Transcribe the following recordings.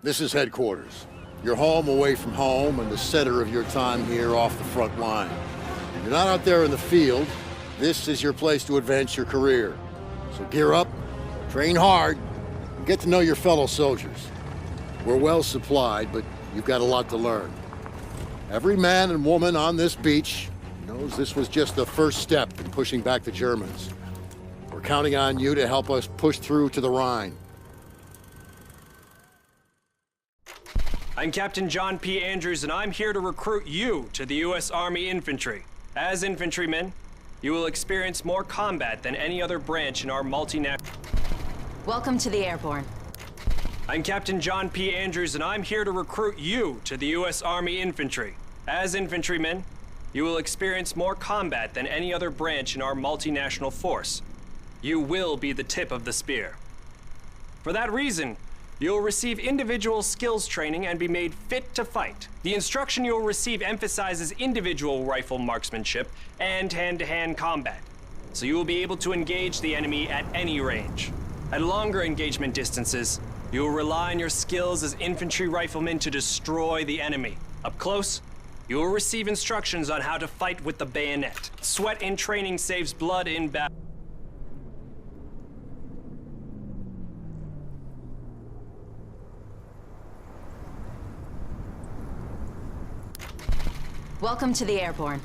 This is headquarters. You're home away from home and the center of your time here off the front line. You're not out there in the field. This is your place to advance your career. So gear up, train hard, and get to know your fellow soldiers. We're well supplied, but you've got a lot to learn. Every man and woman on this beach knows this was just the first step in pushing back the Germans. We're counting on you to help us push through to the Rhine. I'm Captain John P. Andrews, and I'm here to recruit you to the U.S. Army Infantry. As infantrymen, you will experience more combat than any other branch in our multinational... Welcome to the Airborne. I'm Captain John P. Andrews, and I'm here to recruit you to the U.S. Army Infantry. As infantrymen, you will experience more combat than any other branch in our multinational force. You will be the tip of the spear. For that reason, you'll receive individual skills training and be made fit to fight. The instruction you'll receive emphasizes individual rifle marksmanship and hand-to-hand combat, so you will be able to engage the enemy at any range. At longer engagement distances, you will rely on your skills as infantry riflemen to destroy the enemy. Up close, you will receive instructions on how to fight with the bayonet. Sweat in training saves blood in battle. Welcome to the Airborne.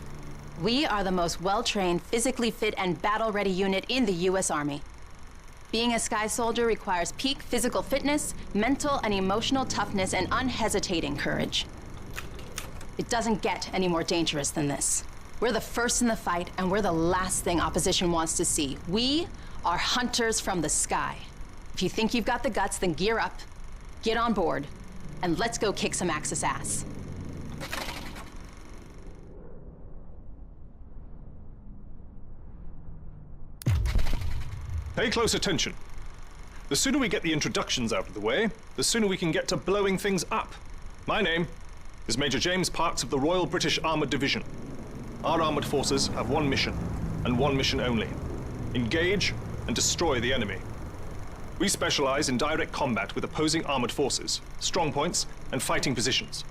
We are the most well-trained, physically fit, and battle-ready unit in the U.S. Army. Being a Sky Soldier requires peak physical fitness, mental and emotional toughness, and unhesitating courage. It doesn't get any more dangerous than this. We're the first in the fight, and we're the last thing opposition wants to see. We are hunters from the sky. If you think you've got the guts, then gear up, get on board, and let's go kick some Axis ass. Pay close attention. The sooner we get the introductions out of the way, the sooner we can get to blowing things up. My name is Major James Parks of the Royal British Armoured Division. Our armoured forces have one mission, and one mission only. Engage and destroy the enemy. We specialize in direct combat with opposing armoured forces, strong points, and fighting positions.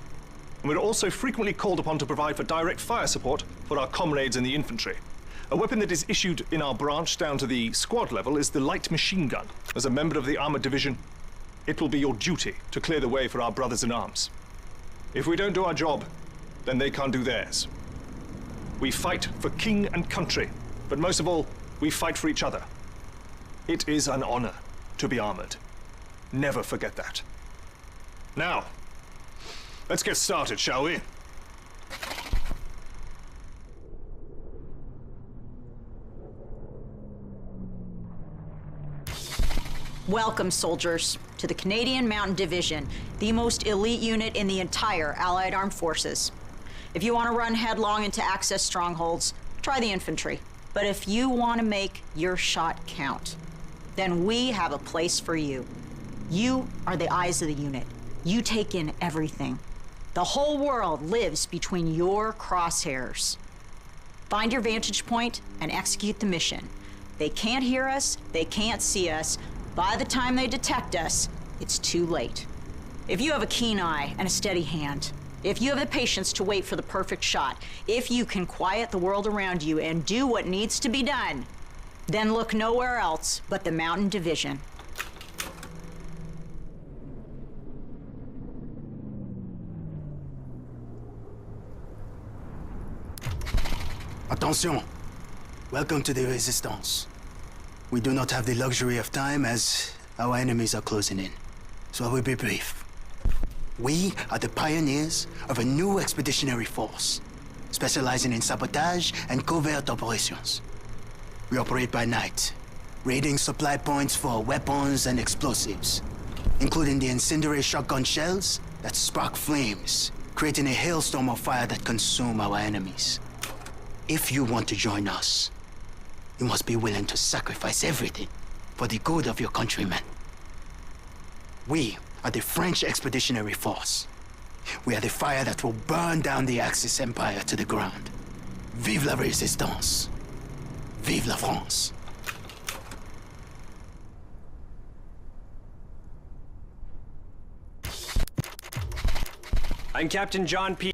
And we're also frequently called upon to provide for direct fire support for our comrades in the infantry. A weapon that is issued in our branch down to the squad level is the light machine gun. As a member of the armoured division, it will be your duty to clear the way for our brothers in arms. If we don't do our job, then they can't do theirs. We fight for king and country, but most of all, we fight for each other. It is an honor to be armoured. Never forget that. Now, let's get started, shall we? Welcome, soldiers, to the Canadian Mountain Division, the most elite unit in the entire Allied Armed Forces. If you want to run headlong into Axis strongholds, try the infantry. But if you want to make your shot count, then we have a place for you. You are the eyes of the unit. You take in everything. The whole world lives between your crosshairs. Find your vantage point and execute the mission. They can't hear us, they can't see us. By the time they detect us, it's too late. If you have a keen eye and a steady hand, if you have the patience to wait for the perfect shot, if you can quiet the world around you and do what needs to be done, then look nowhere else but the Mountain Division. Attention! Welcome to the Resistance. We do not have the luxury of time as our enemies are closing in, so I will be brief. We are the pioneers of a new expeditionary force, specializing in sabotage and covert operations. We operate by night, raiding supply points for weapons and explosives, including the incendiary shotgun shells that spark flames, creating a hailstorm of fire that consume our enemies. If you want to join us, you must be willing to sacrifice everything for the good of your countrymen. We are the French Expeditionary Force. We are the fire that will burn down the Axis Empire to the ground. Vive la Résistance! Vive la France! I'm Captain John P.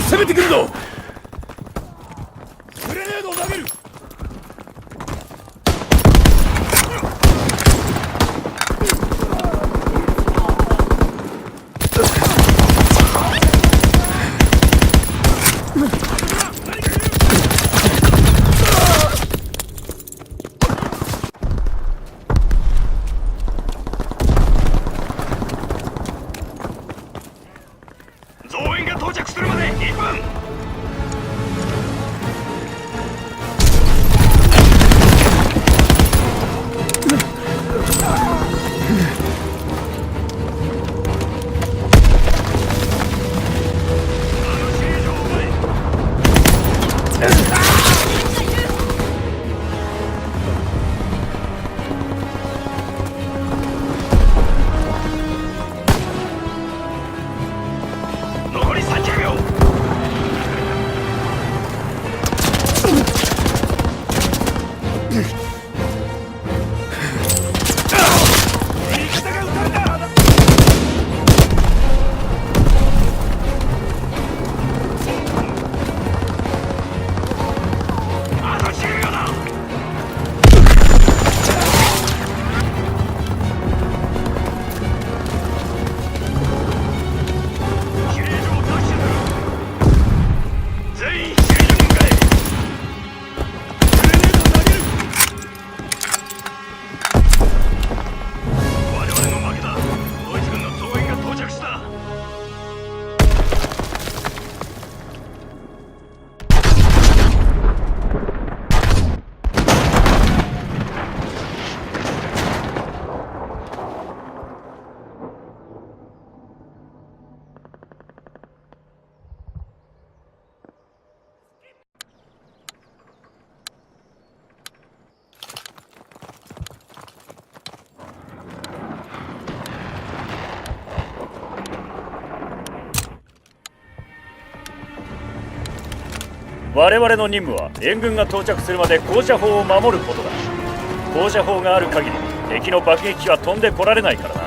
攻めてくるぞ。グレネードを投げる。増援が到着するまで1分。残り30秒。味方が撃たれた。あと10秒だ。全員首里に向かえ。我々の負けだ。ドイツ軍の増援が到着した。我々の任務は援軍が到着するまで高射砲を守ることだ。高射砲がある限り敵の爆撃機は飛んでこられないからな。